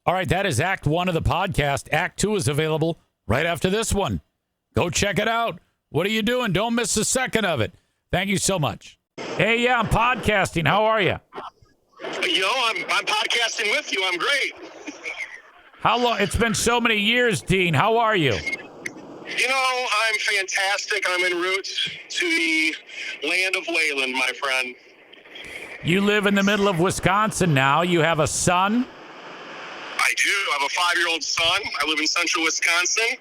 All right, that is Act 1 of the podcast. Act 2 is available right after this one. Go check it out. What are you doing? Don't miss a second of it. Thank you so much. Hey, yeah, I'm podcasting. How are you? I'm podcasting with you. I'm great. How long? It's been so many years, Dean. How are you? I'm fantastic. I'm en route to the land of Wayland, my friend. You live in the middle of Wisconsin now. You have a son? I do. I have a 5-year-old son. I live in central Wisconsin.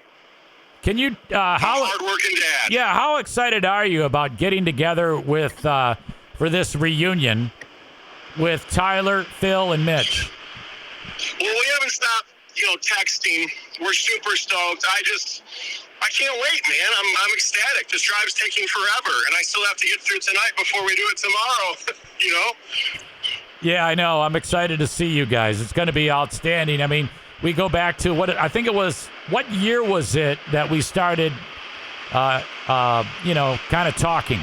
Can you, hardworking dad. Yeah, how excited are you about getting together with, for this reunion with Tyler, Phil, and Mitch? Well, we haven't stopped, texting. We're super stoked. I can't wait, man. I'm ecstatic. This drive's taking forever, and I still have to get through tonight before we do it tomorrow, Yeah, I know. I'm excited to see you guys. It's going to be outstanding. I mean, we go back to what year was it that we started, kind of talking?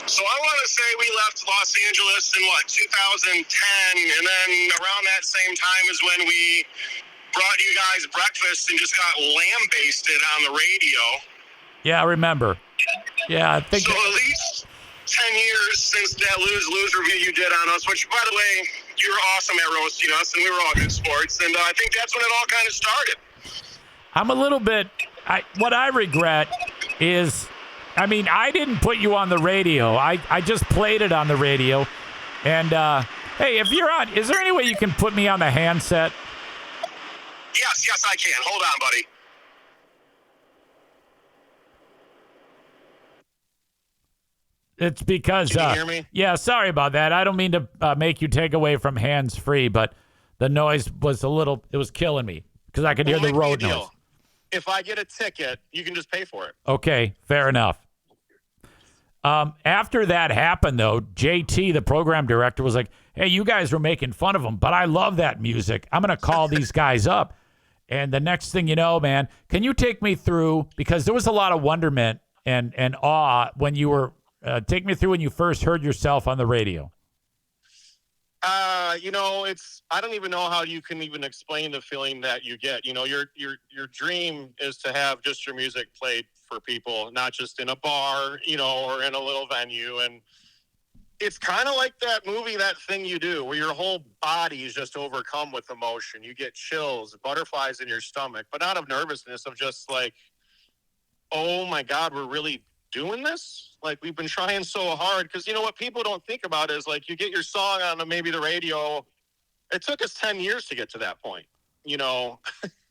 So I want to say we left Los Angeles in 2010, and then around that same time is when we brought you guys breakfast and just got lamb-basted on the radio. Yeah, I remember. Yeah, I think so. At least 10 years since that lose review you did on us, which, by the way, you were awesome at roasting us, and we were all good sports, and I think that's when it all kind of started. I'm a little bit. What I regret is, I didn't put you on the radio. I just played it on the radio. And, hey, if you're on, is there any way you can put me on the handset? Yes, I can. Hold on, buddy. It's because... Can you hear me? Yeah, sorry about that. I don't mean to make you take away from hands-free, but the noise was it was killing me because I could hear the road noise. If I get a ticket, you can just pay for it. Okay, fair enough. After that happened, though, JT, the program director, was like, hey, you guys were making fun of them, but I love that music. I'm going to call these guys up. And the next thing you know, man, can you take me through, because there was a lot of wonderment and awe when you were, take me through when you first heard yourself on the radio. I don't even know how you can even explain the feeling that you get. Your dream is to have just your music played for people, not just in a bar, or in a little venue. And it's kind of like that movie, That Thing You Do, where your whole body is just overcome with emotion. You get chills, butterflies in your stomach, but not of nervousness, of just like, oh my God, we're really doing this? Like, we've been trying so hard. Because what people don't think about is, like, you get your song on maybe the radio. It took us 10 years to get to that point,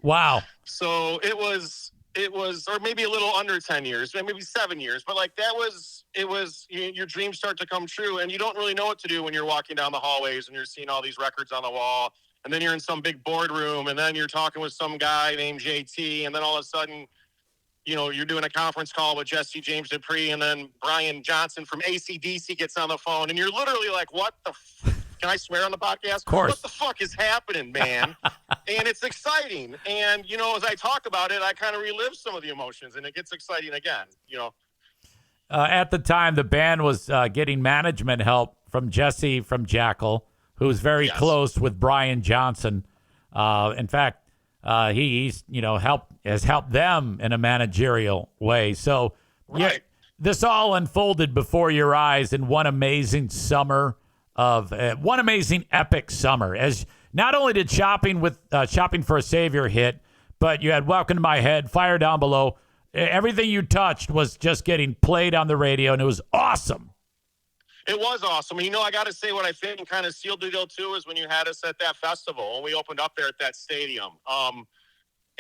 Wow. So it was, or maybe a little under 10 years, maybe 7 years. But like your dreams start to come true, and you don't really know what to do when you're walking down the hallways and you're seeing all these records on the wall, and then you're in some big boardroom, and then you're talking with some guy named JT, and then all of a sudden, you're doing a conference call with Jesse James Dupree, and then Brian Johnson from AC/DC gets on the phone, and you're literally like, what the can I swear on the podcast? Of course. What the fuck is happening, man? And it's exciting. And, as I talk about it, I kind of relive some of the emotions, and it gets exciting again, At the time, the band was getting management help from Jesse from Jackal, who's very close with Brian Johnson. In fact, he's has helped them in a managerial way. So right. This all unfolded before your eyes in one amazing summer of one amazing epic summer. As not only did Shopping for a Savior hit, but you had Welcome to My Head, Fire Down Below. Everything you touched was just getting played on the radio, and it was awesome. It was awesome. I got to say, what I think kind of sealed the deal, too, is when you had us at that festival, when we opened up there at that stadium.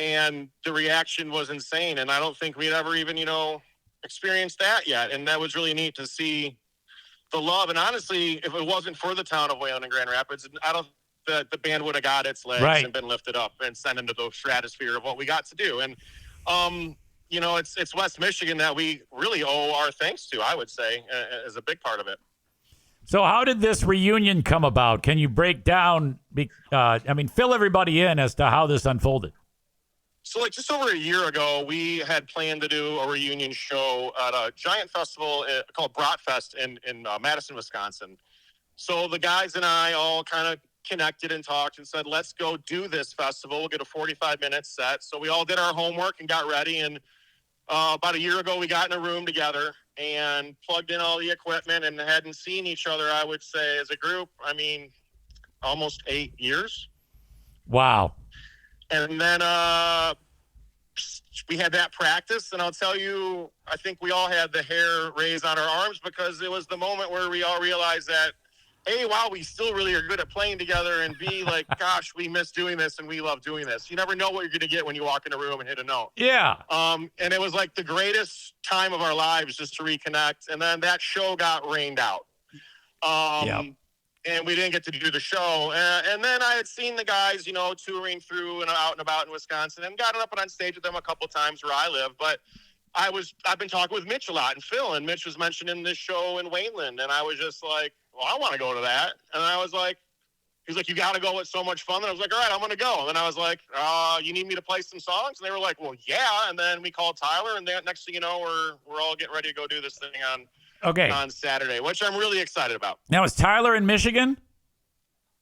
And the reaction was insane, and I don't think we'd ever even, experienced that yet. And that was really neat to see the love. And honestly, if it wasn't for the town of Wayland and Grand Rapids, I don't think the band would have got its legs and been lifted up and sent into the stratosphere of what we got to do. And, it's West Michigan that we really owe our thanks to, I would say, as a big part of it. So how did this reunion come about? Can you break down, fill everybody in as to how this unfolded? So just over a year ago, we had planned to do a reunion show at a giant festival called Bratfest in Madison, Wisconsin. So the guys and I all kind of connected and talked and said, let's go do this festival. We'll get a 45-minute set. So we all did our homework and got ready. And about a year ago, we got in a room together and plugged in all the equipment and hadn't seen each other, I would say, as a group. I mean, almost 8 years. Wow. And then we had that practice, and I'll tell you, I think we all had the hair raised on our arms because it was the moment where we all realized that, A, wow, we still really are good at playing together, and B, like, gosh, we miss doing this and we love doing this. You never know what you're going to get when you walk in a room and hit a note. Yeah. And it was like the greatest time of our lives just to reconnect. And then that show got rained out. And we didn't get to do the show. And then I had seen the guys, you know, touring through and out and about in Wisconsin and gotten up and on stage with them a couple of times where I live. But I've been talking with Mitch a lot and Phil, and Mitch was mentioning this show in Wayland. And I was just like, well, I want to go to that. And I was like, he's like, you got to go. It's so much fun. And I was like, all right, I'm going to go. And then I was like, you need me to play some songs? And they were like, well, yeah. And then we called Tyler, and then next thing you know, we're all getting ready to go do this thing on Saturday, which I'm really excited about. Now, is Tyler in Michigan?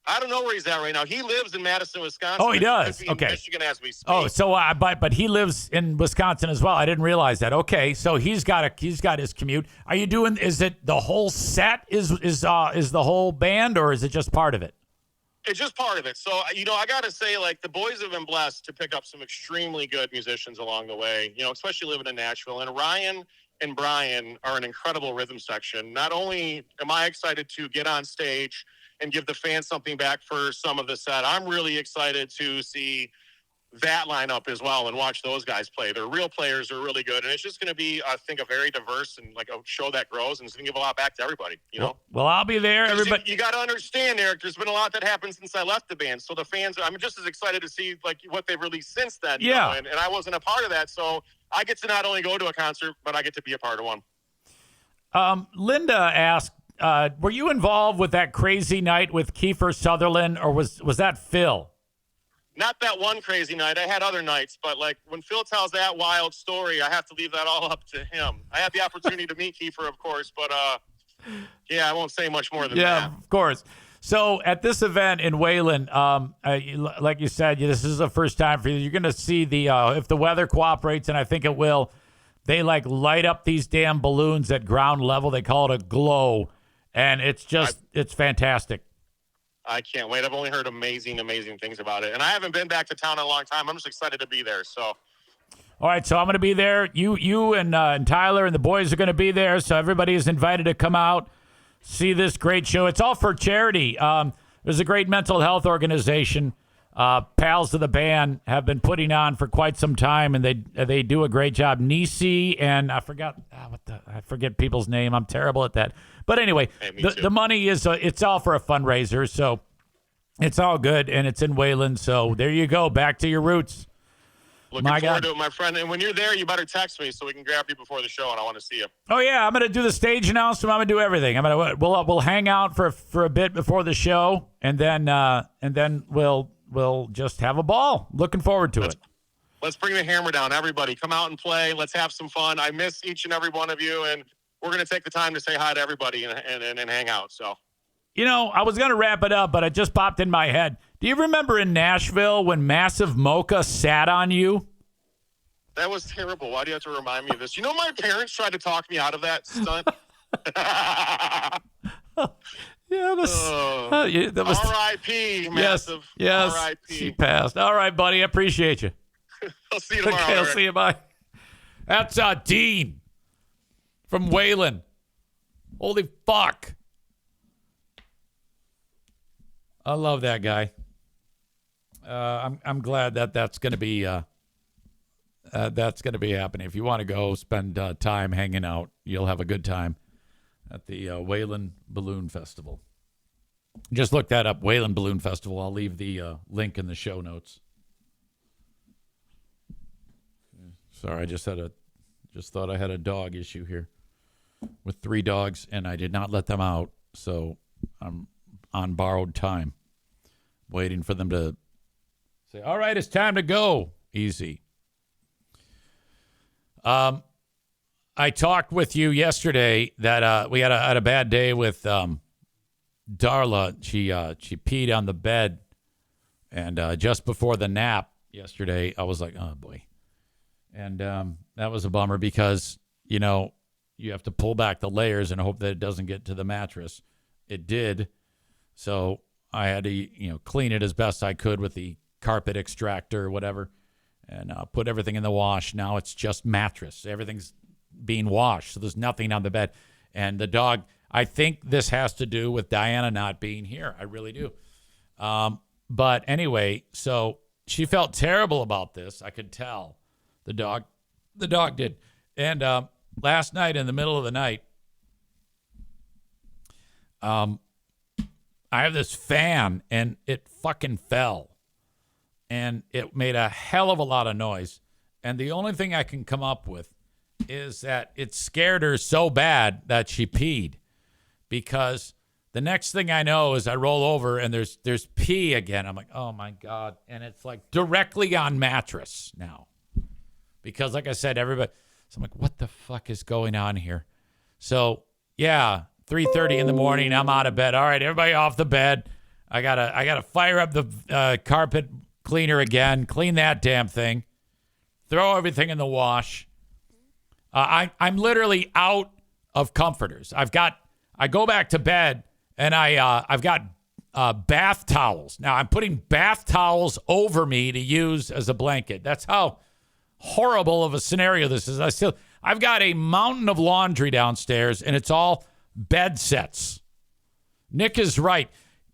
I don't know where he's at right now. He lives in Madison, Wisconsin. Oh, he does. He could be in Michigan as we speak. Oh, so but he lives in Wisconsin as well. I didn't realize that. Okay, so he's got his commute. Are you doing? Is it the whole set? Is the whole band, or is it just part of it? It's just part of it. So, you know, I got to say, like, the boys have been blessed to pick up some extremely good musicians along the way, you know, especially living in Nashville. And Ryan and Brian are an incredible rhythm section. Not only am I excited to get on stage and give the fans something back for some of the set, I'm really excited to see that lineup as well and watch those guys play. They're real players. They're really good. And it's just going to be, I think, a very diverse and like a show that grows, and it's going to give a lot back to everybody, you know? Well, I'll be there. Everybody, you got to understand, Eric, there's been a lot that happened since I left the band. So the fans, I'm just as excited to see like what they've released since then. You know? And I wasn't a part of that. So I get to not only go to a concert, but I get to be a part of one. Linda asked, were you involved with that crazy night with Kiefer Sutherland, or was that Phil? Not that one crazy night. I had other nights, but like when Phil tells that wild story, I have to leave that all up to him. I had the opportunity to meet Kiefer, of course, but yeah, I won't say much more than that. Yeah, of course. So at this event in Wayland, like you said, this is the first time for you. You're going to see the if the weather cooperates, and I think it will. They like light up these damn balloons at ground level. They call it a glow, and it's fantastic. I can't wait. I've only heard amazing things about it. And I haven't been back to town in a long time. I'm just excited to be there. So, all right. So I'm going to be there. You and Tyler and the boys are going to be there. So everybody is invited to come out, see this great show. It's all for charity. There's a great mental health organization. Pals of the band have been putting on for quite some time, and they do a great job. Nisi and I forget people's name. I'm terrible at that. But anyway, the money is it's all for a fundraiser, so it's all good, and it's in Wayland. So there you go, back to your roots. Looking forward to it, my friend. And when you're there, you better text me so we can grab you before the show, and I want to see you. Oh yeah, I'm gonna do the stage announcement. I'm gonna do everything. We'll hang out for a bit before the show, and then we'll just have a ball. Looking forward to it. Let's bring the hammer down, everybody. Come out and play. Let's have some fun. I miss each and every one of you, and we're going to take the time to say hi to everybody and hang out. So, you know, I was going to wrap it up, but it just popped in my head. Do you remember in Nashville when Massive Mocha sat on you? That was terrible. Why do you have to remind me of this? You know, my parents tried to talk me out of that stunt. Yeah, that was R.I.P. Massive. Yes, R.I.P. She passed. All right, buddy. I appreciate you. I'll see you tomorrow. Okay, I'll see you. Bye. That's Dean from Wayland. Holy fuck. I love that guy. I'm glad that's going to be happening. If you want to go spend time hanging out, you'll have a good time at the Wayland Balloon Festival. Just look that up, Wayland Balloon Festival. I'll leave the link in the show notes. Sorry, I just thought I had a dog issue here with 3 dogs, and I did not let them out, so I'm on borrowed time, waiting for them to say, all right, it's time to go. Easy. I talked with you yesterday that we had a bad day with Darla, she peed on the bed, and just before the nap yesterday, I was like, oh boy, and that was a bummer because you have to pull back the layers and hope that it doesn't get to the mattress. It did, so I had to clean it as best I could with the carpet extractor or whatever, and put everything in the wash. Now it's just mattress. Everything's being washed, so there's nothing on the bed, and the dog. I think this has to do with Diana not being here. I really do. But anyway, so she felt terrible about this. I could tell. The dog did. And last night in the middle of the night, I have this fan and it fucking fell. And it made a hell of a lot of noise. And the only thing I can come up with is that it scared her so bad that she peed. Because the next thing I know is I roll over and there's pee again. I'm like, oh my God. And it's like directly on mattress now. Because like I said, everybody, so I'm like, what the fuck is going on here? So yeah, 3:30 in the morning, I'm out of bed. All right, everybody off the bed. I gotta fire up the carpet cleaner again, clean that damn thing, throw everything in the wash. I'm literally out of comforters. I go back to bed and I've got bath towels. Now I'm putting bath towels over me to use as a blanket. That's how horrible of a scenario this is. I've got a mountain of laundry downstairs and it's all bed sets. Nick is right.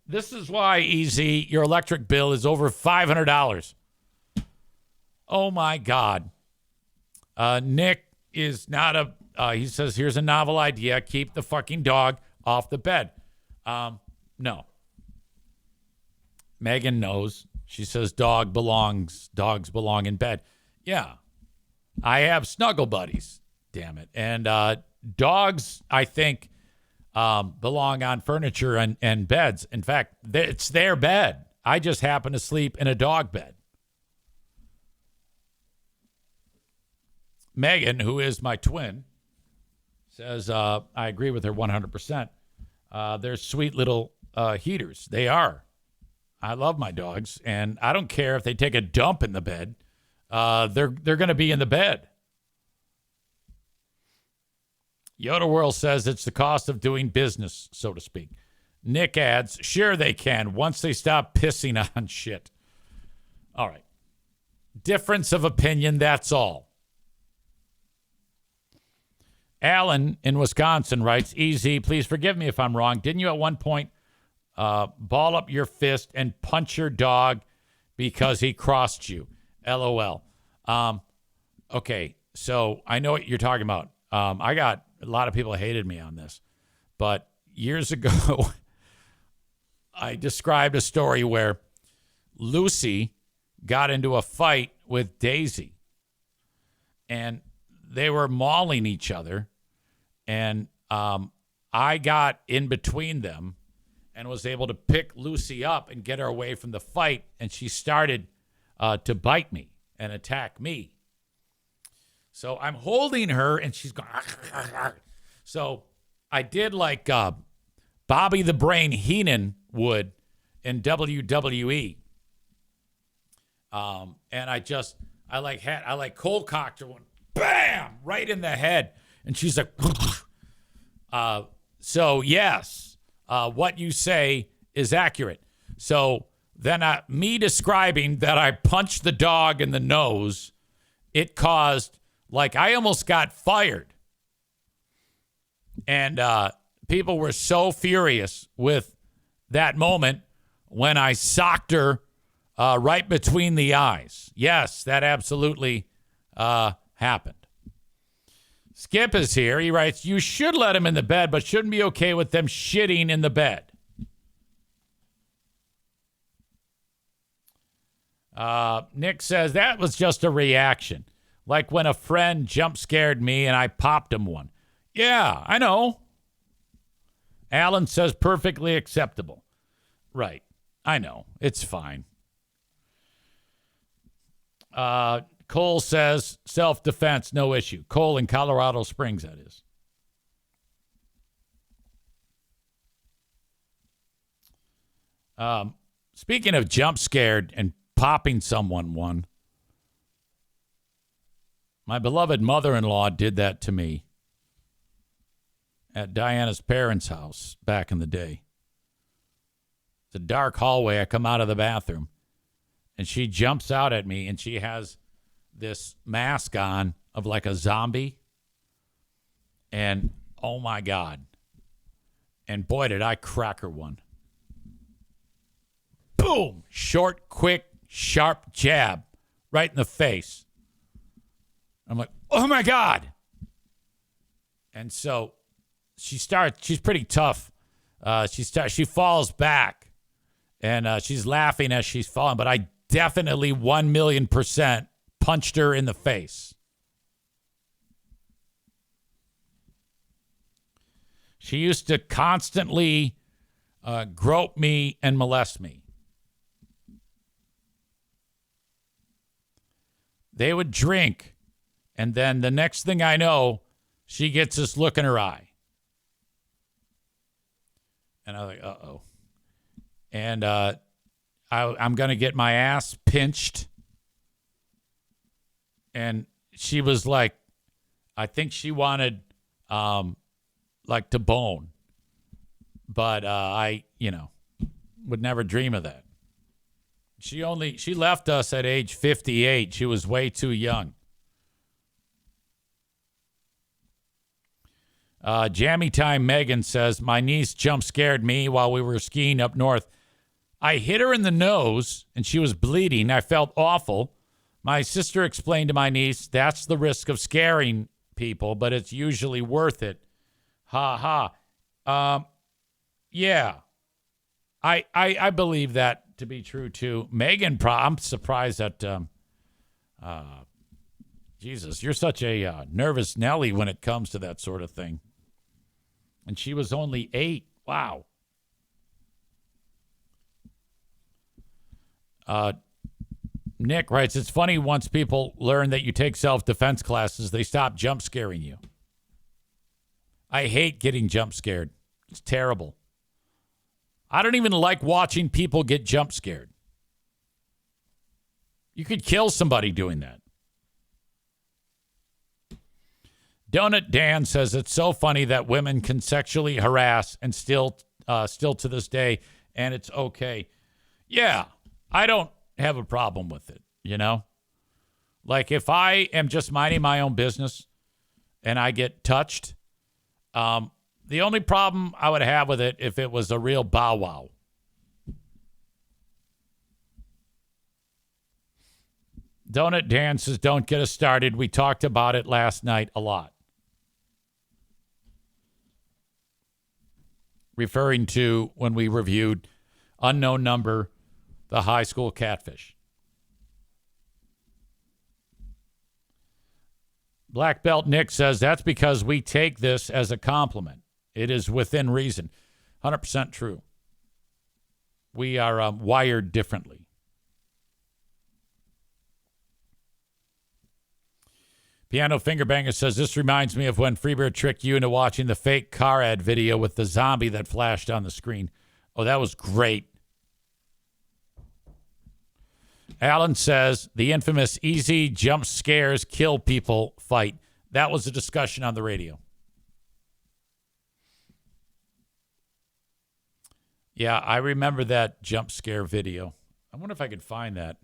This is why, Easy, your electric bill is over $500. Oh my God. Nick is not he says, here's a novel idea. Keep the fucking dog off the bed. No. Megan knows. She says dogs belong in bed. Yeah. I have snuggle buddies. Damn it. And dogs, I think, belong on furniture and beds. In fact, it's their bed. I just happen to sleep in a dog bed. Megan, who is my twin, says, I agree with her 100%. They're sweet little heaters. They are. I love my dogs, and I don't care if they take a dump in the bed. They're going to be in the bed. Yoda World says it's the cost of doing business, so to speak. Nick adds, sure they can once they stop pissing on shit. All right. Difference of opinion, that's all. Alan in Wisconsin writes, Easy, please forgive me if I'm wrong. Didn't you at one point ball up your fist and punch your dog because he crossed you? LOL. Okay, so I know what you're talking about. I got a lot of people hated me on this. But years ago, I described a story where Lucy got into a fight with Daisy. And they were mauling each other. And I got in between them and was able to pick Lucy up and get her away from the fight. And she started to bite me and attack me. So I'm holding her and she's going. So I did like Bobby the Brain Heenan would in WWE. And I like cold cocked her one, bam, right in the head. And she's like, so yes, what you say is accurate. So then me describing that I punched the dog in the nose, it caused, I almost got fired. And people were so furious with that moment when I socked her right between the eyes. Yes, that absolutely happened. Skip is here. He writes, you should let him in the bed, but shouldn't be okay with them shitting in the bed. Nick says, that was just a reaction. Like when a friend jump scared me and I popped him one. Yeah, I know. Alan says, perfectly acceptable. Right. I know. It's fine. Cole says, self-defense, no issue. Cole in Colorado Springs, that is. Speaking of jump scared and popping someone one, my beloved mother-in-law did that to me at Diana's parents' house back in the day. It's a dark hallway. I come out of the bathroom, and she jumps out at me, and she has this mask on of like a zombie. And, oh, my God. And, boy, did I crack her one. Boom! Short, quick, sharp jab right in the face. I'm like, oh, my God. And so she's pretty tough. She falls back, and she's laughing as she's falling. But I definitely 1,000,000% punched her in the face. She used to constantly grope me and molest me. They would drink, and then the next thing I know, she gets this look in her eye. And I'm like, uh-oh. And I'm going to get my ass pinched. And she was like, I think she wanted, like, to bone. But I would never dream of that. She left us at age 58. She was way too young. Jammy Time Megan says, my niece jump scared me while we were skiing up north. I hit her in the nose, and she was bleeding. I felt awful. My sister explained to my niece, that's the risk of scaring people, but it's usually worth it. Ha ha. Yeah. I believe that to be true, too. Megan, I'm surprised that, Jesus, you're such a nervous Nelly when it comes to that sort of thing. And she was only 8. Wow. Nick writes, it's funny once people learn that you take self-defense classes, they stop jump scaring you. I hate getting jump scared. It's terrible. I don't even like watching people get jump scared. You could kill somebody doing that. Donut Dan says it's so funny that women can sexually harass and still to this day, and it's okay. Yeah, I don't have a problem with it, you know? Like if I am just minding my own business and I get touched, the only problem I would have with it if it was a real bow wow. Donut Dan says, don't get us started. We talked about it last night a lot. Referring to when we reviewed Unknown Number, the high school catfish. Black Belt Nick says, that's because we take this as a compliment. It is within reason. 100% true. We are wired differently. Piano Fingerbanger says, this reminds me of when Freebear tricked you into watching the fake car ad video with the zombie that flashed on the screen. Oh, that was great. Alan says, the infamous easy jump scares, kill people fight. That was a discussion on the radio. Yeah, I remember that jump scare video. I wonder if I could find that.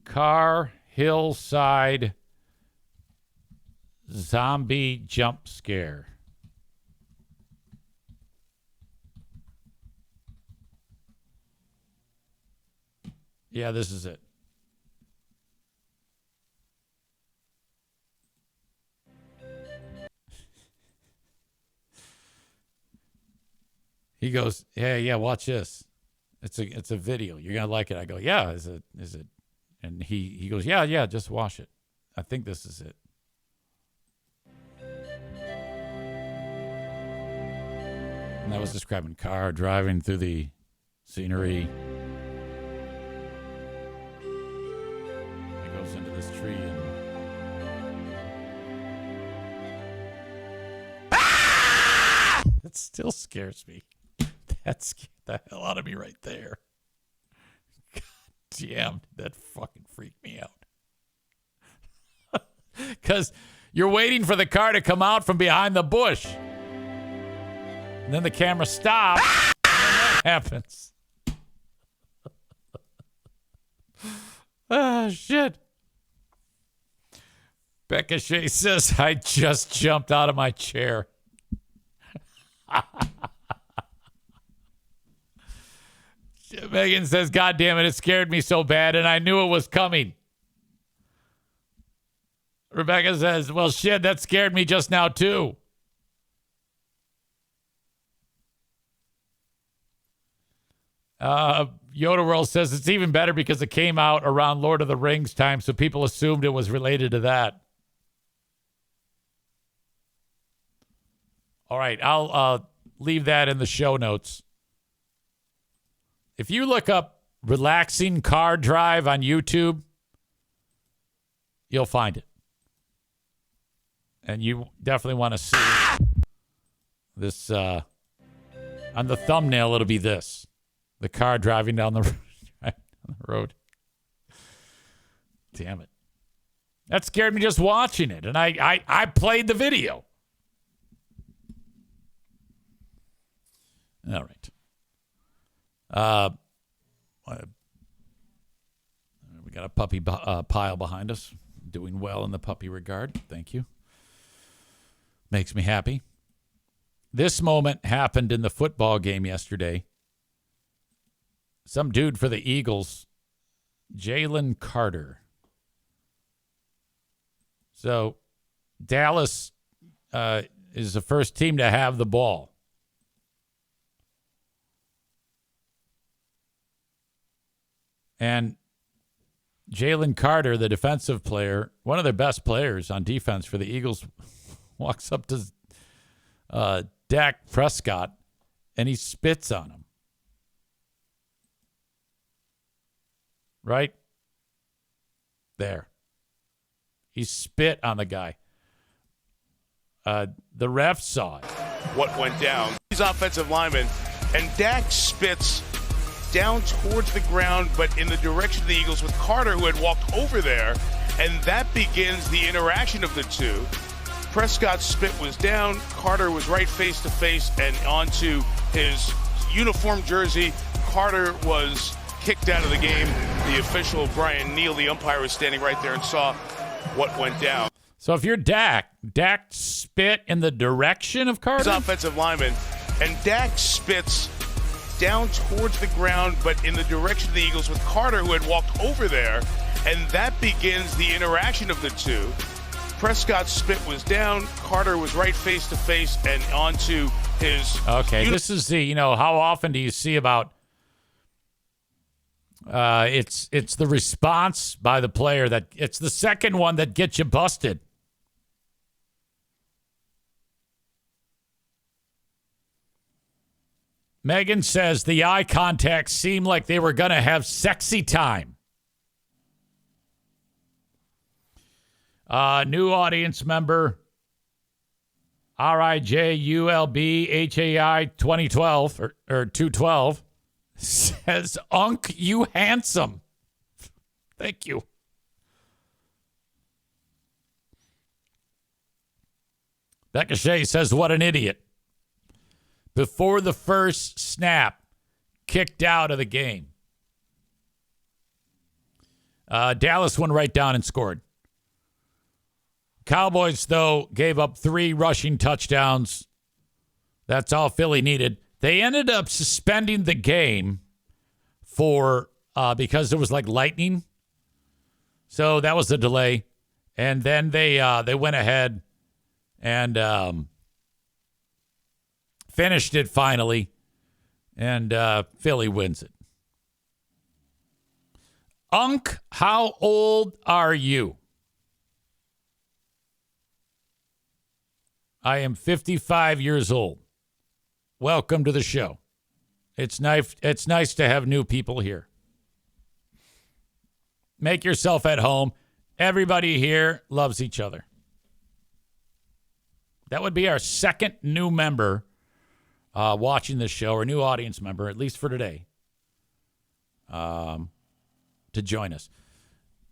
Car hillside zombie jump scare. Yeah, this is it. He goes, yeah, watch this. It's a video. You're gonna like it. I go, yeah, is it? And he goes, yeah, just watch it. I think this is it. And that was describing car driving through the scenery. It goes into this tree and still scares me. That scared the hell out of me right there. God damn, that fucking freaked me out. Because you're waiting for the car to come out from behind the bush. And then the camera stops. And then that happens. Ah, shit. Becca Shea says, I just jumped out of my chair. Megan says, God damn it scared me so bad, and I knew it was coming. Rebecca says, well, shit, that scared me just now, too. Yoda World says it's even better because it came out around Lord of the Rings time, so people assumed it was related to that. All right, I'll leave that in the show notes. If you look up relaxing car drive on YouTube, you'll find it. And you definitely want to see this. On the thumbnail, it'll be this. The car driving down the road. Damn it. That scared me just watching it. And I played the video. All right. We got a puppy pile behind us. Doing well in the puppy regard. Thank you. Makes me happy. This moment happened in the football game yesterday. Some dude for the Eagles, Jalen Carter. So Dallas is the first team to have the ball. And Jalen Carter, the defensive player, one of their best players on defense for the Eagles, walks up to Dak Prescott, and he spits on him. Right? There. He spit on the guy. The ref saw it. What went down? These offensive linemen, and Dak spits down towards the ground, but in the direction of the Eagles with Carter, who had walked over there, and that begins the interaction of the two. Prescott's spit was down. Carter was right face to face and onto his uniform jersey. Carter was kicked out of the game. The official, Brian Neal, the umpire, was standing right there and saw what went down. So if you're Dak spit in the direction of Carter? His offensive lineman, and Dak spits down towards the ground, but in the direction of the Eagles with Carter, who had walked over there, and that begins the interaction of the two. Prescott's spit was down. Carter was right face to face and onto his... Okay, this is the, how often do you see about... It's the response by the player that... It's the second one that gets you busted. Megan says the eye contact seemed like they were going to have sexy time. New audience member, RIJULBHAI 2012 or 212 says, Unc, you handsome. Thank you. Becca Shea says, what an idiot. Before the first snap, kicked out of the game. Dallas went right down and scored. Cowboys, though, gave up 3 rushing touchdowns. That's all Philly needed. They ended up suspending the game for because there was like lightning. So that was the delay. And then they went ahead and finished it finally. And Philly wins it. Unc, how old are you? I am 55 years old. Welcome to the show. It's nice to have new people here. Make yourself at home. Everybody here loves each other. That would be our second new member watching this show or a new audience member, at least for today, to join us.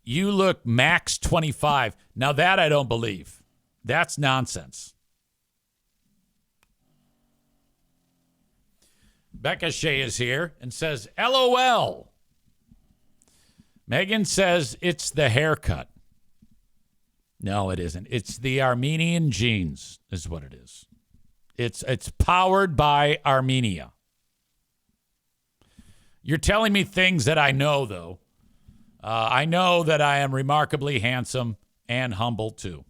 You look max 25. Now that I don't believe. That's nonsense. Becca Shea is here and says, LOL. Megan says it's the haircut. No, it isn't. It's the Armenian genes is what it is. It's powered by Armenia. You're telling me things that I know, though. I know that I am remarkably handsome and humble, too.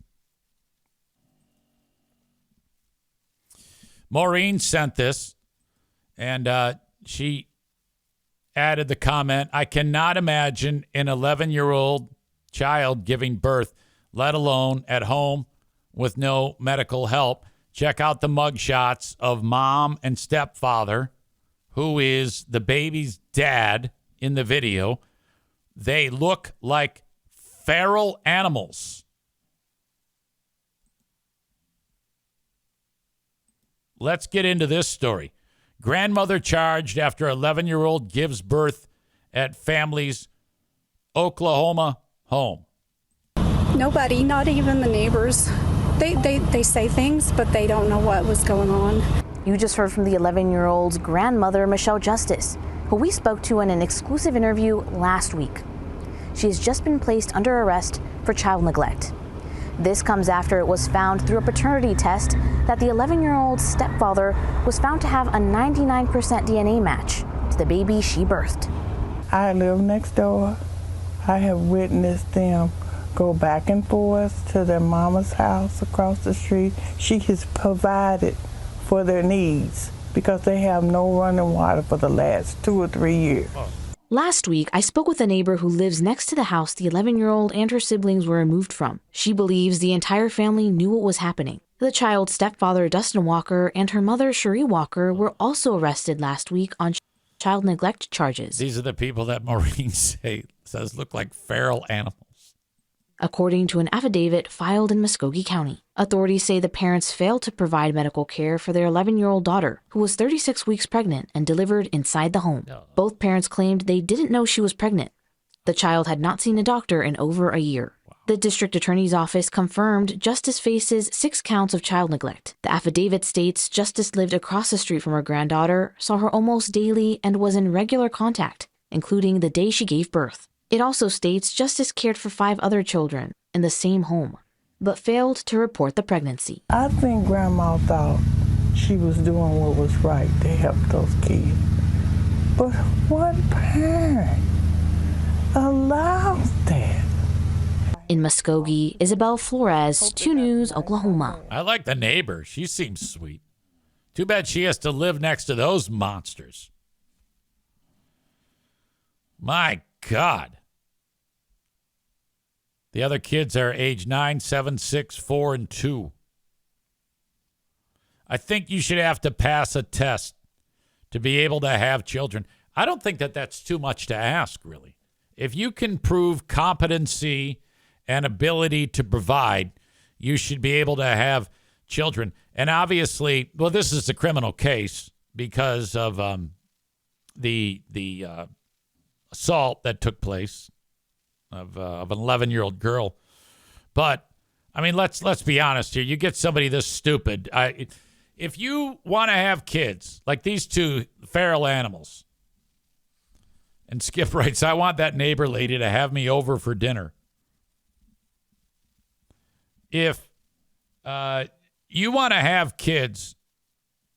Maureen sent this, and she added the comment, I cannot imagine an 11-year-old child giving birth, let alone at home with no medical help. Check out the mugshots of mom and stepfather, who is the baby's dad in the video. They look like feral animals. Let's get into this story. Grandmother charged after 11-year-old gives birth at family's Oklahoma home. Nobody, not even the neighbors. They say things, but they don't know what was going on. You just heard from the 11-year-old's grandmother, Michelle Justice, who we spoke to in an exclusive interview last week. She has just been placed under arrest for child neglect. This comes after it was found through a paternity test that the 11-year-old's stepfather was found to have a 99% DNA match to the baby she birthed. I live next door. I have witnessed them go back and forth to their mama's house across the street. She has provided for their needs because they have no running water for the last 2 or 3 years. Last week, I spoke with a neighbor who lives next to the house the 11-year-old and her siblings were removed from. She believes the entire family knew what was happening. The child's stepfather, Dustin Walker, and her mother, Cherie Walker, were also arrested last week on child neglect charges. These are the people that Maureen says look like feral animals. According to an affidavit filed in Muskogee County. Authorities say the parents failed to provide medical care for their 11-year-old daughter, who was 36 weeks pregnant and delivered inside the home. Both parents claimed they didn't know she was pregnant. The child had not seen a doctor in over a year. The district attorney's office confirmed Justice faces 6 counts of child neglect. The affidavit states Justice lived across the street from her granddaughter, saw her almost daily, and was in regular contact, including the day she gave birth. It also states Justice cared for 5 other children in the same home, but failed to report the pregnancy. I think Grandma thought she was doing what was right to help those kids. But what parent allows that? In Muskogee, Isabel Flores, 2 News, Oklahoma. I like the neighbor. She seems sweet. Too bad she has to live next to those monsters. My God. The other kids are age 9, 7, 6, 4, and 2. I think you should have to pass a test to be able to have children. I don't think that that's too much to ask, really. If you can prove competency and ability to provide, you should be able to have children. And obviously, well, this is a criminal case because of the assault that took place of an 11-year-old girl. But I mean, let's be honest here. You get somebody this stupid. If you want to have kids like these 2 feral animals, and Skip writes, I want that neighbor lady to have me over for dinner. If you want to have kids,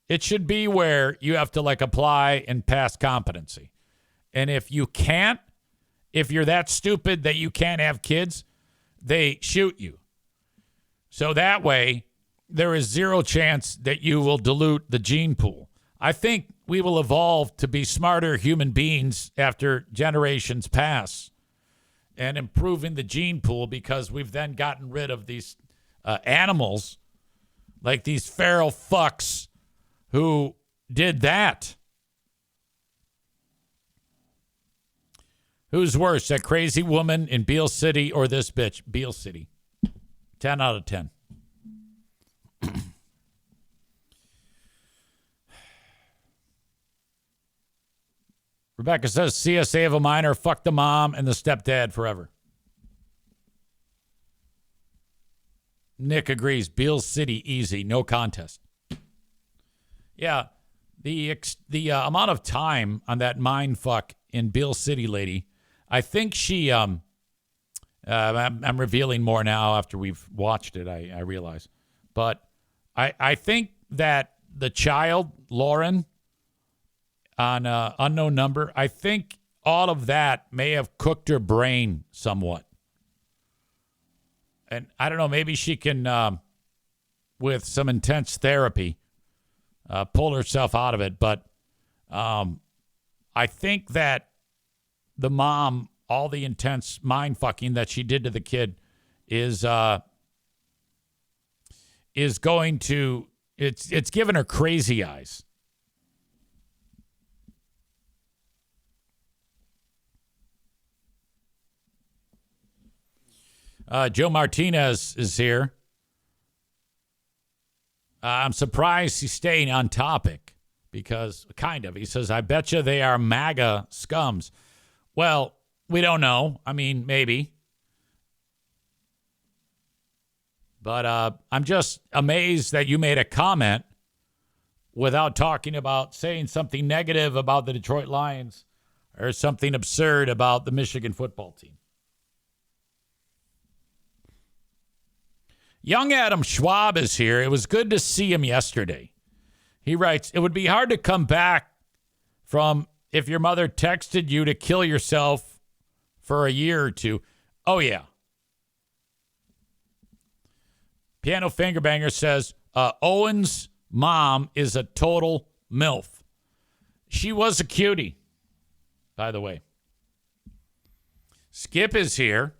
it should be where you have to like apply and pass competency. And if you can't, if you're that stupid that you can't have kids, they shoot you. So that way, there is 0 chance that you will dilute the gene pool. I think we will evolve to be smarter human beings after generations pass and improving the gene pool because we've then gotten rid of these animals like these feral fucks who did that. Who's worse, that crazy woman in Beale City or this bitch? Beale City. 10 out of 10. Rebecca says CSA of a minor, fuck the mom and the stepdad forever. Nick agrees. Beale City, easy. No contest. Yeah. The amount of time on that mind fuck in Beale City lady, I think she, I'm revealing more now after we've watched it, I realize. But I think that the child, Lauren, on unknown number, I think all of that may have cooked her brain somewhat. And I don't know, maybe she can, with some intense therapy, pull herself out of it. But I think that the mom, all the intense mind fucking that she did to the kid is going to, it's given her crazy eyes. Joe Martinez is here. I'm surprised he's staying on topic because, kind of, he says, I bet you they are MAGA scums. Well, we don't know. I mean, maybe. But I'm just amazed that you made a comment without talking about saying something negative about the Detroit Lions or something absurd about the Michigan football team. Young Adam Schwab is here. It was good to see him yesterday. He writes, it would be hard to come back from if your mother texted you to kill yourself for a year or two. Oh, yeah. Piano Fingerbanger says, Owen's mom is a total MILF. She was a cutie, by the way. Skip is here.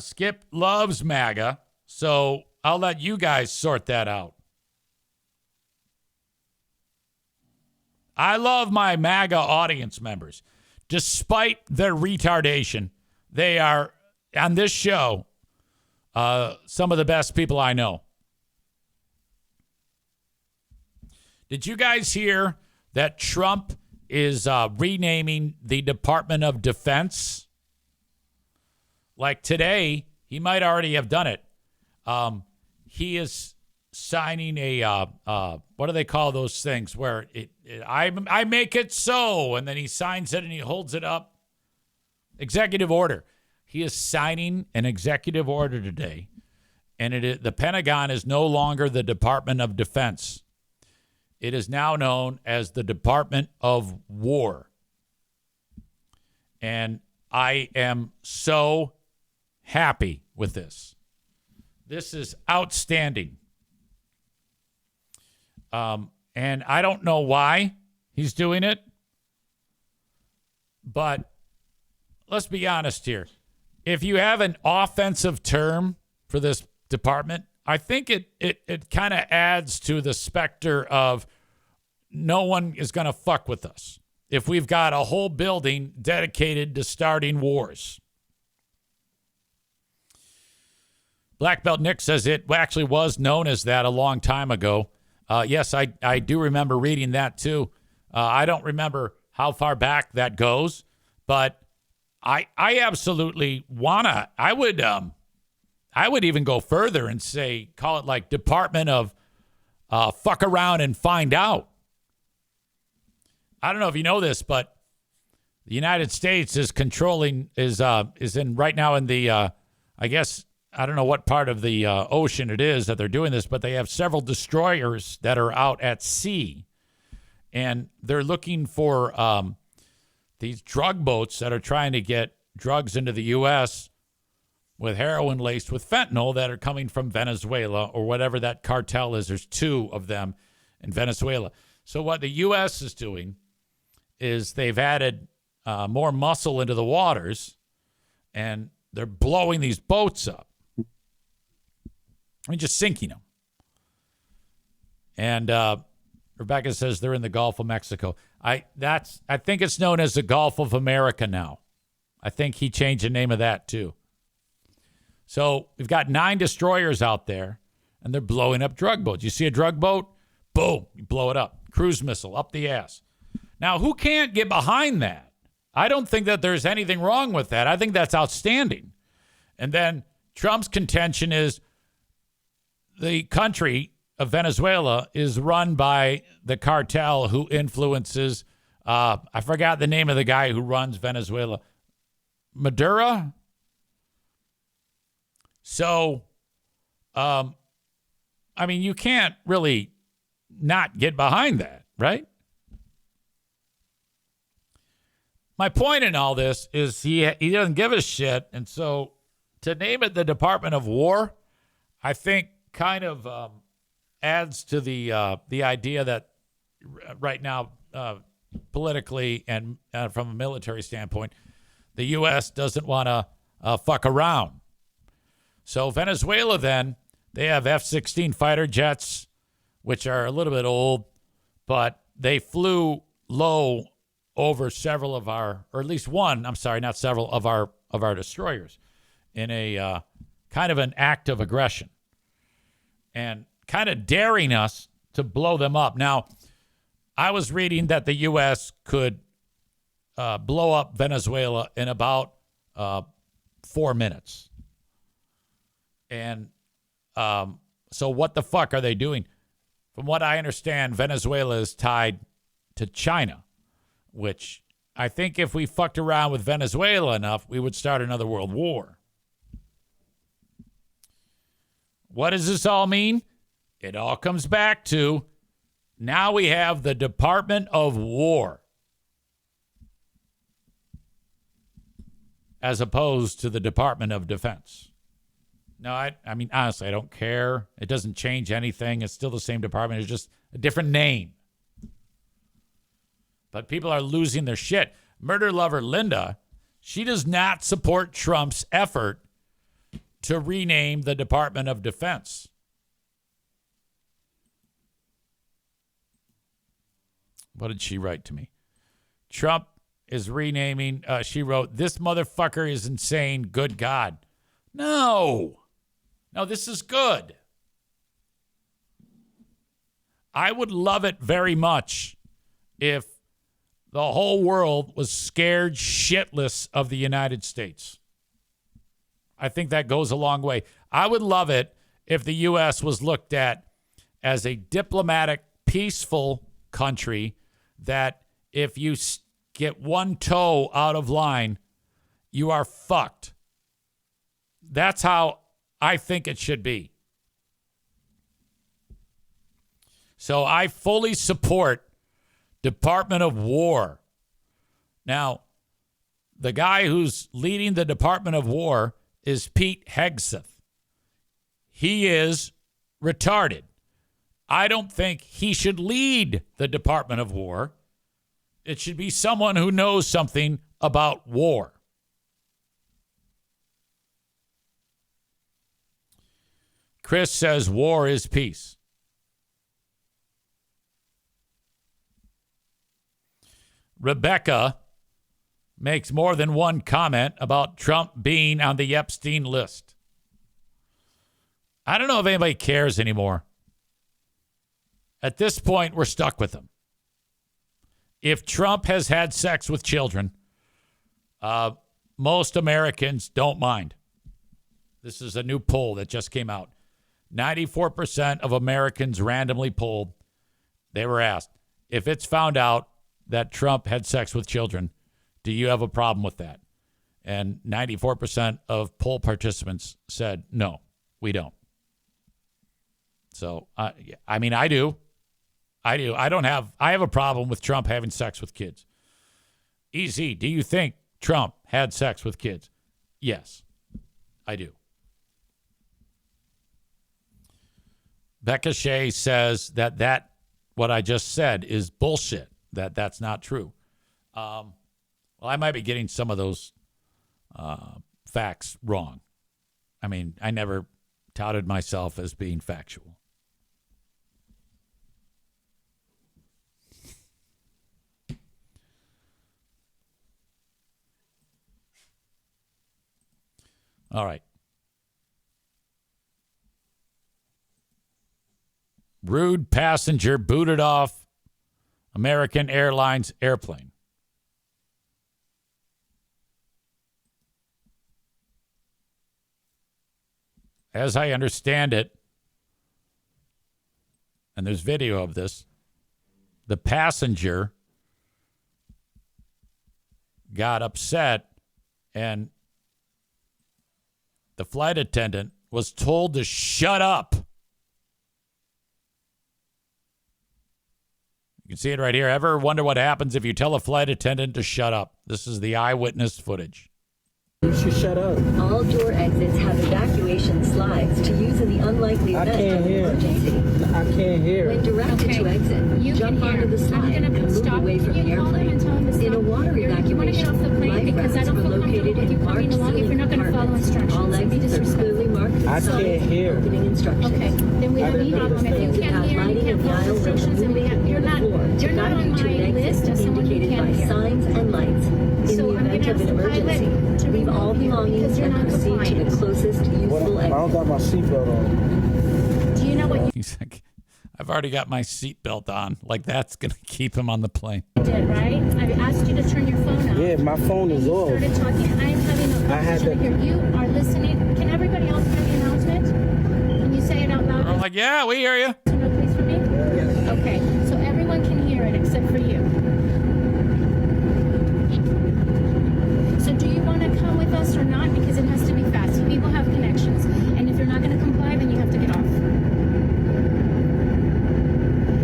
Skip loves MAGA. So I'll let you guys sort that out. I love my MAGA audience members. Despite their retardation, they are, on this show, some of the best people I know. Did you guys hear that Trump is renaming the Department of Defense? Like today, he might already have done it. He is signing a, what do they call those things where I make it so, and then he signs it and he holds it up. Executive order. He is signing an executive order today, and the Pentagon is no longer the Department of Defense. It is now known as the Department of War. And I am so happy with this. This is outstanding. And I don't know why he's doing it, but let's be honest here. If you have an offensive term for this department, I think it kind of adds to the specter of no one is going to fuck with us if we've got a whole building dedicated to starting wars. Black Belt Nick says it actually was known as that a long time ago. Yes, I do remember reading that too. I don't remember how far back that goes, but I absolutely wanna. I would even go further and say call it like Department of fuck around and find out. I don't know if you know this, but the United States is in right now in the I guess. I don't know what part of the ocean it is that they're doing this, but they have several destroyers that are out at sea. And they're looking for these drug boats that are trying to get drugs into the U.S. with heroin laced with fentanyl that are coming from Venezuela or whatever that cartel is. There's two of them in Venezuela. So what the U.S. is doing is they've added more muscle into the waters, and they're blowing these boats up. I mean, just sinking them. And Rebecca says they're in the Gulf of Mexico. I think it's known as the Gulf of America now. I think he changed the name of that too. So we've got 9 destroyers out there, and they're blowing up drug boats. You see a drug boat? Boom, you blow it up. Cruise missile up the ass. Now, who can't get behind that? I don't think that there's anything wrong with that. I think that's outstanding. And then Trump's contention is the country of Venezuela is run by the cartel who influences, I forgot the name of the guy who runs Venezuela, Maduro. So, I mean, you can't really not get behind that, right? My point in all this is he doesn't give a shit. And so to name it the Department of War, I think kind of adds to the idea that right now, politically and from a military standpoint, the U.S. doesn't want to fuck around. So Venezuela, then, they have F-16 fighter jets, which are a little bit old, but they flew low over several of our, or at least one, I'm sorry, not several of our destroyers in a kind of an act of aggression and kind of daring us to blow them up. Now, I was reading that the U.S. could blow up Venezuela in about 4 minutes. And so what the fuck are they doing? From what I understand, Venezuela is tied to China, which I think if we fucked around with Venezuela enough, we would start another world war. What does this all mean? It all comes back to now we have the Department of War as opposed to the Department of Defense. No, I mean, honestly, I don't care. It doesn't change anything. It's still the same department. It's just a different name. But people are losing their shit. Murder lover Linda, she does not support Trump's effort to rename the Department of Defense. What did she write to me? Trump is renaming, she wrote, "This motherfucker is insane. Good God." No, this is good. I would love it very much if the whole world was scared shitless of the United States. I think that goes a long way. I would love it if the U.S. was looked at as a diplomatic, peaceful country that if you get one toe out of line, you are fucked. That's how I think it should be. So I fully support Department of War. Now, the guy who's leading the Department of War is Pete Hegseth. He is retarded. I don't think he should lead the Department of War. It should be someone who knows something about war. Chris says war is peace. Rebecca makes more than one comment about Trump being on the Epstein list. I don't know if anybody cares anymore. At this point, we're stuck with him. If Trump has had sex with children, most Americans don't mind. This is a new poll that just came out. 94% of Americans randomly polled, they were asked, if it's found out that Trump had sex with children, do you have a problem with that? And 94% of poll participants said, no, we don't. So, I mean, I do. I have a problem with Trump having sex with kids. EZ, do you think Trump had sex with kids? Yes, I do. Becca Shea says that what I just said is bullshit, that's not true. Well, I might be getting some of those facts wrong. I mean, I never touted myself as being factual. All right. Rude passenger booted off American Airlines airplane. As I understand it, and there's video of this, the passenger got upset and the flight attendant was told to shut up. You can see it right here. Ever wonder what happens if you tell a flight attendant to shut up? This is the eyewitness footage. You should shut up. All door exits have evacuation slides to use in the unlikely event of an emergency. I can't hear. When directed to exit, jump onto the slide and move away from the airplane. In a water evacuation, life rafts are located in marked ceiling compartments. All exits are clearly marked I with can't hear. opening instructions. Okay, then we have no problem. If you can't hear, you can't follow instructions, and you're not on my list as someone who indicated can't by hear. signs and lights. In So the I'm event gonna of an ask the emergency, pilot to leave all remove you belongings because you're and not proceed to the compliant. closest useful I don't exit. got my seatbelt on. Do you know what you He's like, I've already got my seatbelt on. Like, that's going to keep him on the plane. did, right? I asked you to turn your phone off. Yeah, my phone is You off. started talking. I'm having a I had conversation to- here. You are listening. Can everybody else hear the announcement? Can you say it out loud? I'm like, yeah, we hear you. No, please for me? Yes. Okay, so everyone can hear it except for you. So do you want to come with us or not? Because it has to be fast. People have connections. And if you're not going to comply, then you have to get off.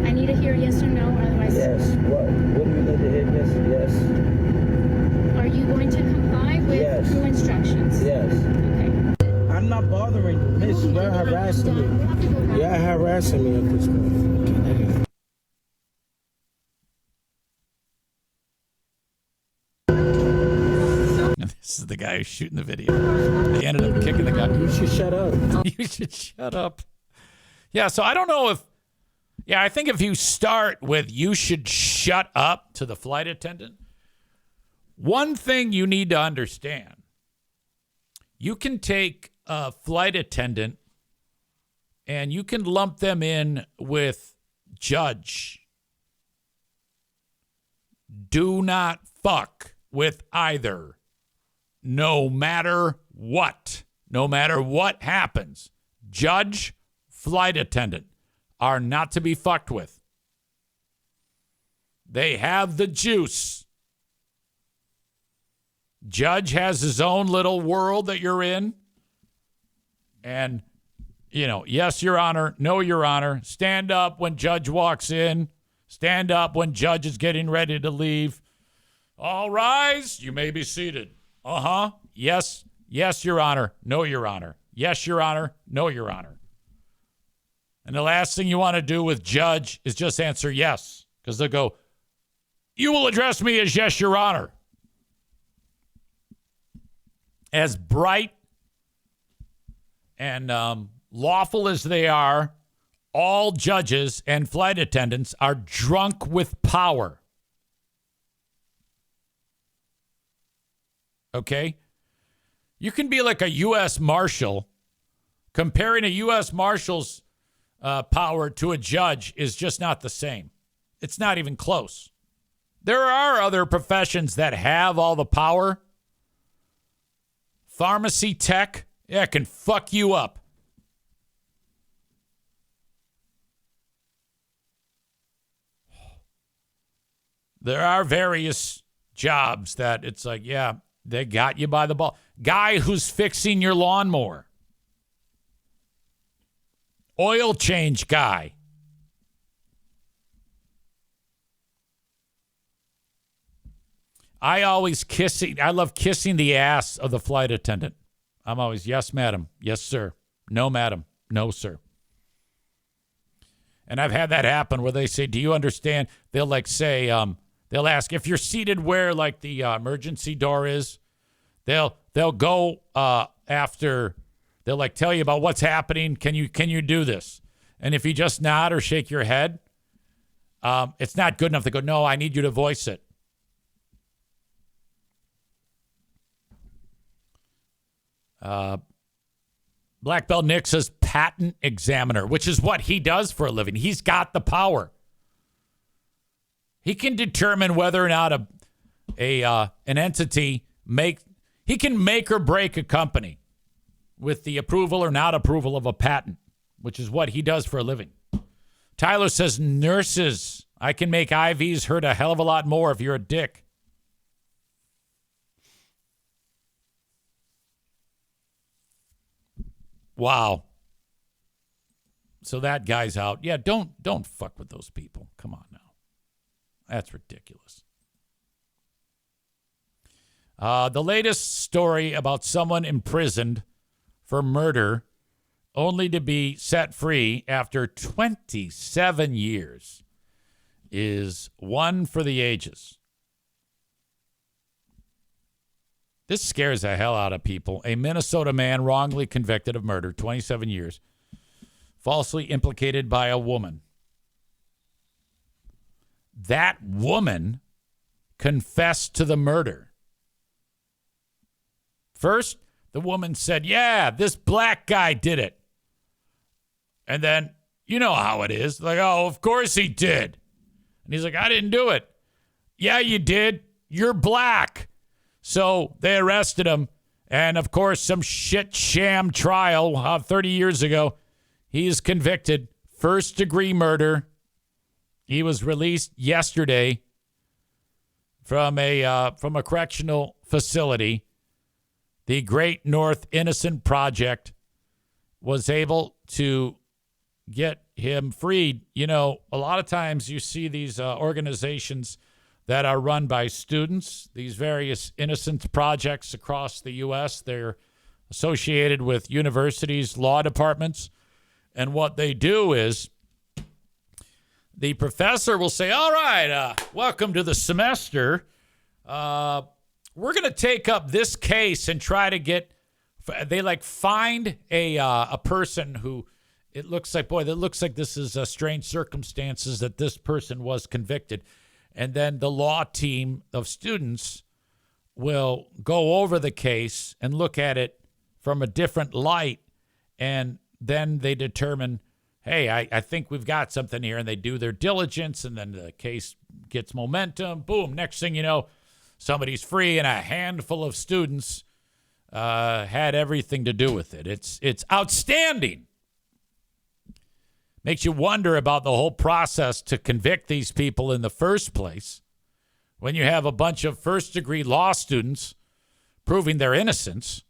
I need to hear yes or no, otherwise. Yes. What do you need to hear? Yes. Are you going to comply with Yes. new instructions? Yes. Okay. I'm not bothering you, miss. You're harassing We me. have to go back. You're harassing me at this point. And this is the guy who's shooting the video. They ended up kicking the guy. You should shut up. You should shut up. Yeah, so I don't know if... Yeah, I think if you start with you should shut up to the flight attendant, one thing you need to understand, you can take a flight attendant and you can lump them in with judge. Do not fuck with either. No matter what. No matter what happens. Judge, flight attendant are not to be fucked with. They have the juice. Judge has his own little world that you're in. And, you know, yes, Your Honor. No, Your Honor. Stand up when judge walks in. Stand up when judge is getting ready to leave. All rise. You may be seated. Uh-huh. Yes. Yes, Your Honor. No, Your Honor. Yes, Your Honor. No, Your Honor. And the last thing you want to do with judge is just answer yes. Because they'll go, you will address me as yes, Your Honor. As bright and lawful as they are, all judges and flight attendants are drunk with power. Okay? You can be like a U.S. Marshal. Comparing a U.S. Marshal's power to a judge is just not the same. It's not even close. There are other professions that have all the power. Pharmacy tech, yeah, can fuck you up. There are various jobs that it's like, yeah, they got you by the ball. Guy who's fixing your lawnmower. Oil change guy. I love kissing the ass of the flight attendant. I'm always, yes, madam. Yes, sir. No, madam. No, sir. And I've had that happen where they say, do you understand? They'll like say, they'll ask if you're seated where like the emergency door is. They'll go after. They'll like tell you about what's happening. Can you do this? And if you just nod or shake your head, it's not good enough. They go, no, I need you to voice it. Black Belt Nick says patent examiner, which is what he does for a living. He's got the power. He can determine whether or not an entity he can make or break a company with the approval or not approval of a patent, which is what he does for a living. Tyler says, nurses, I can make IVs hurt a hell of a lot more if you're a dick. Wow. So that guy's out. Yeah, don't fuck with those people. Come on now. That's ridiculous. The latest story about someone imprisoned for murder only to be set free after 27 years is one for the ages. This scares the hell out of people. A Minnesota man wrongly convicted of murder, 27 years, falsely implicated by a woman. That woman confessed to the murder. First, the woman said, yeah, this black guy did it. And then, you know how it is. Like, oh, of course he did. And he's like, I didn't do it. Yeah, you did. You're black. So they arrested him. And, of course, some shit sham trial 30 years ago. He is convicted. First-degree murder. He was released yesterday from a correctional facility. The Great North Innocent Project was able to get him freed. You know, a lot of times you see these organizations that are run by students, these various innocence projects across the U.S. They're associated with universities, law departments. And what they do is the professor will say, all right, welcome to the semester. We're going to take up this case and try to get, they like find a person who it looks like, boy, that looks like this is strange circumstances that this person was convicted. And then the law team of students will go over the case and look at it from a different light. And then they determine, hey, I think we've got something here. And they do their diligence, and then the case gets momentum. Boom. Next thing you know, somebody's free, and a handful of students had everything to do with it. It's outstanding. Makes you wonder about the whole process to convict these people in the first place when you have a bunch of first-degree law students proving their innocence.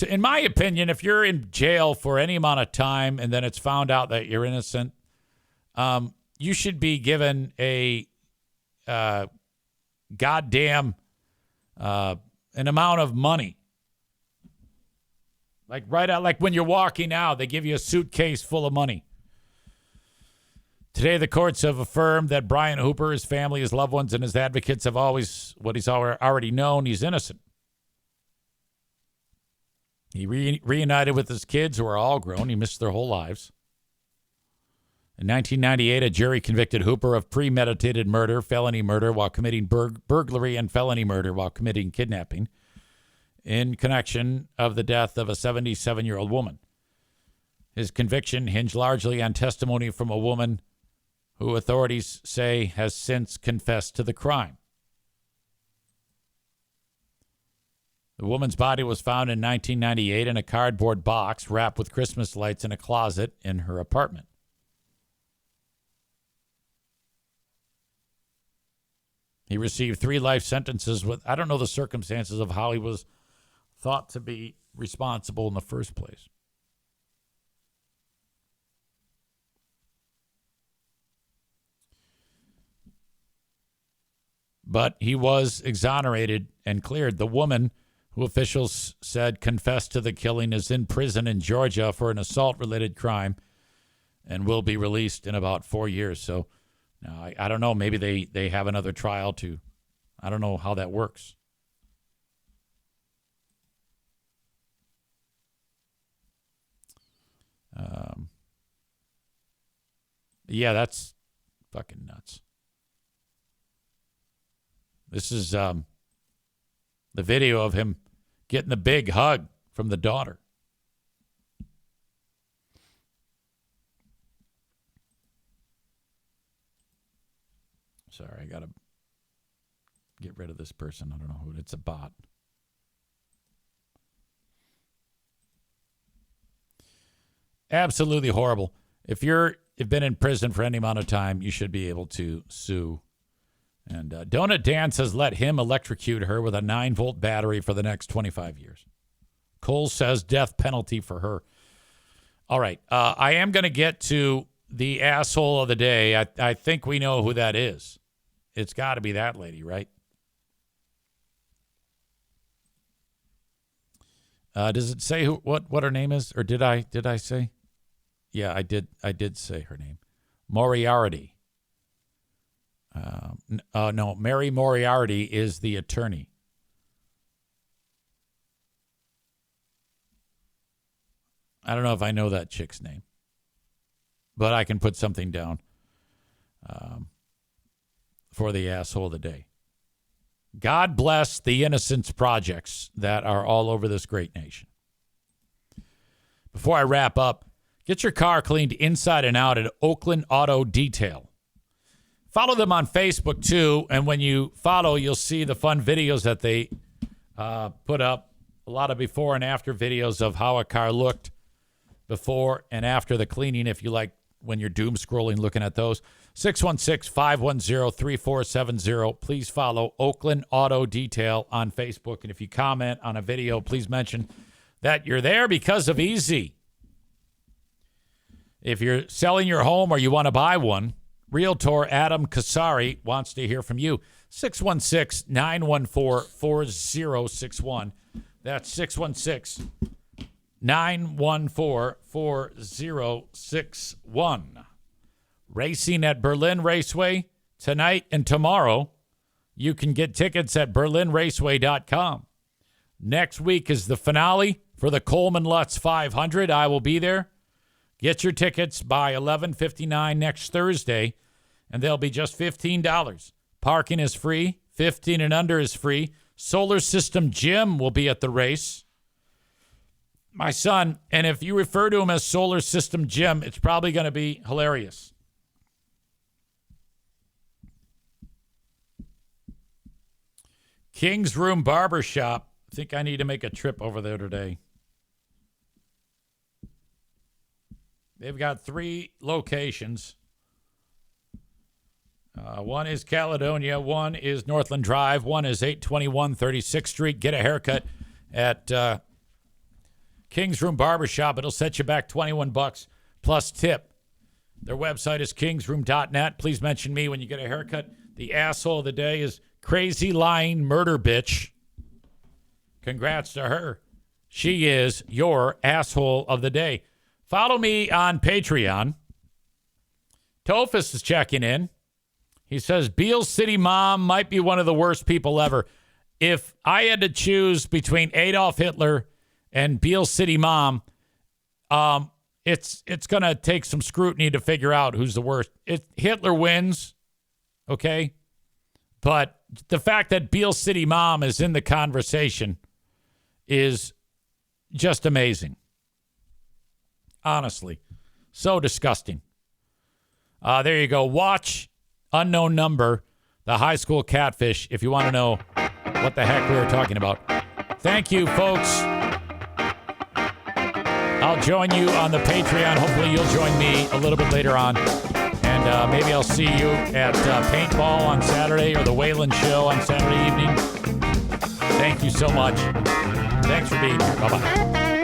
In my opinion, if you're in jail for any amount of time and then it's found out that you're innocent, you should be given a goddamn an amount of money. Like right out, like when you're walking out, they give you a suitcase full of money. Today, the courts have affirmed that Brian Hooper, his family, his loved ones, and his advocates have always, what he's already known, he's innocent. He reunited with his kids, who are all grown. He missed their whole lives. In 1998, a jury convicted Hooper of premeditated murder, felony murder while committing burglary, and felony murder while committing kidnapping in connection of the death of a 77-year-old woman. His conviction hinged largely on testimony from a woman who authorities say has since confessed to the crime. The woman's body was found in 1998 in a cardboard box wrapped with Christmas lights in a closet in her apartment. He received 3 life sentences with, I don't know the circumstances of how he was thought to be responsible in the first place. But he was exonerated and cleared. The woman, who officials said confessed to the killing, is in prison in Georgia for an assault-related crime and will be released in about 4 years. So now I don't know. Maybe they have another trial too. I don't know how that works. Yeah, that's fucking nuts. This is the video of him getting the big hug from the daughter. sorry. I got to get rid of this person. I don't know who. It's a bot. Absolutely horrible. If you've been in prison for any amount of time, you should be able to sue. And Donut Dan says let him electrocute her with a 9-volt battery for the next 25 years. Cole says death penalty for her. All right. I am going to get to the asshole of the day. I think we know who that is. It's got to be that lady, right? Does it say what her name is, or did I say? Yeah, I did say her name. Moriarty. No, Mary Moriarty is the attorney. I don't know if I know that chick's name, but I can put something down for the asshole of the day. God bless the innocence projects that are all over this great nation. Before I wrap up, get your car cleaned inside and out at Oakland Auto Detail. Follow them on Facebook, too, and when you follow, you'll see the fun videos that they put up, a lot of before and after videos of how a car looked before and after the cleaning, if you like, when you're doom scrolling, looking at those. 616-510-3470. Please follow Oakland Auto Detail on Facebook. And if you comment on a video, please mention that you're there because of Easy. If you're selling your home or you want to buy one, Realtor Adam Kasari wants to hear from you. 616-914-4061. That's 616-914-4061. Racing at Berlin Raceway tonight and tomorrow. You can get tickets at berlinraceway.com. Next week is the finale for the Coleman Lutz 500. I will be there. Get your tickets by 11:59 next Thursday, and they'll be just $15. Parking is free. 15 and under is free. Solar System Jim will be at the race. My son, and if you refer to him as Solar System Jim, it's probably going to be hilarious. King's Room Barbershop. I think I need to make a trip over there today. They've got 3 locations. One is Caledonia. One is Northland Drive. One is 821 36th Street. Get a haircut at King's Room Barbershop. It'll set you back $21 plus tip. Their website is kingsroom.net. Please mention me when you get a haircut. The asshole of the day is Crazy Lying Murder Bitch. Congrats to her. She is your asshole of the day. Follow me on Patreon. Tophus is checking in. He says, Beale City Mom might be one of the worst people ever. If I had to choose between Adolf Hitler and Beale City Mom, it's going to take some scrutiny to figure out who's the worst. Hitler wins, okay? But the fact that Beale City Mom is in the conversation is just amazing. Honestly. So disgusting. There you go. Watch Unknown Number, the high school catfish, if you want to know what the heck we were talking about. Thank you, folks. I'll join you on the Patreon. Hopefully you'll join me a little bit later on. And maybe I'll see you at paintball on Saturday or the Wayland Show on Saturday evening. Thank you so much. Thanks for being here. Bye-bye.